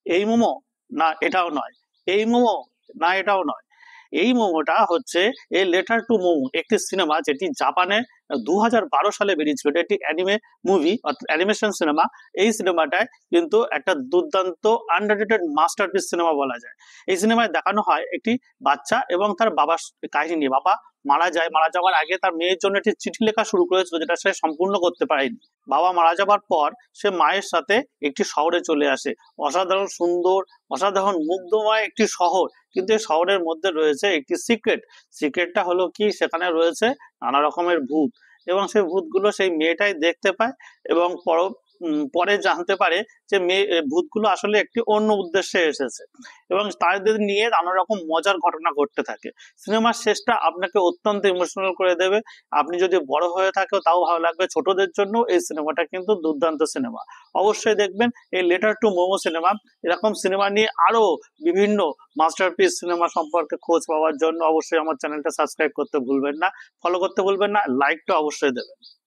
এই মোমো না এটাও নয়, এই মোমো না এটাও নয়। এই মোমোটা হচ্ছে এ লেটার টু মোমো, একটি সিনেমা যেটি জাপানে 2012 সালে বেরিয়েছিল। এটা একটি অ্যানিমে মুভি অর্থাৎ অ্যানিমেশন সিনেমা। এই সিনেমাটায় কিন্তু একটা দুর্দান্ত আন্ডাররেটেড মাস্টারপিস সিনেমা বলা যায়। এই সিনেমায় দেখানো হয় একটি বাচ্চা এবং তার বাবার কাহিনী নিয়ে। বাবা মারা যায়, মারা যাওয়ার আগে তার মেয়ের জন্য একটি চিঠি লেখা শুরু করেছিল, যেটা সে সম্পূর্ণ করতে পারেনি। বাবা মারা যাবার পর সে মায়ের সাথে একটি শহরে চলে আসে। অসাধারণ সুন্দর, অসাধারণ মুগ্ধময় একটি শহর, কিন্তু এই শহরের মধ্যে রয়েছে একটি সিক্রেট। সিক্রেটটা হলো কি, সেখানে রয়েছে নানা রকমের ভূত, এবং সেই ভূতগুলো সেই মেয়েটাই দেখতে পায়। এবং পরে জানতে পারে যে ভূতগুলো আসলে একটি অন্য উদ্দেশ্যে এসেছে, এবং তাদের নিয়ে নানা রকম মজার ঘটনা ঘটতে থাকে। সিনেমার শেষটা আপনাকে অত্যন্ত ইমোশনাল করে দেবে। আপনি যদি বড় হয়ে থাকেও তাও ভালো লাগবে, ছোটদের জন্য এই সিনেমাটা কিন্তু দুর্দান্ত সিনেমা। অবশ্যই দেখবেন এই লেটার টু মোমো সিনেমা। এরকম সিনেমা নিয়ে আরো বিভিন্ন মাস্টারপিস সিনেমা সম্পর্কে খোঁজ পাওয়ার জন্য অবশ্যই আমার চ্যানেলটা সাবস্ক্রাইব করতে ভুলবেন না, ফলো করতে ভুলবেন না, লাইকটা অবশ্যই দেবেন।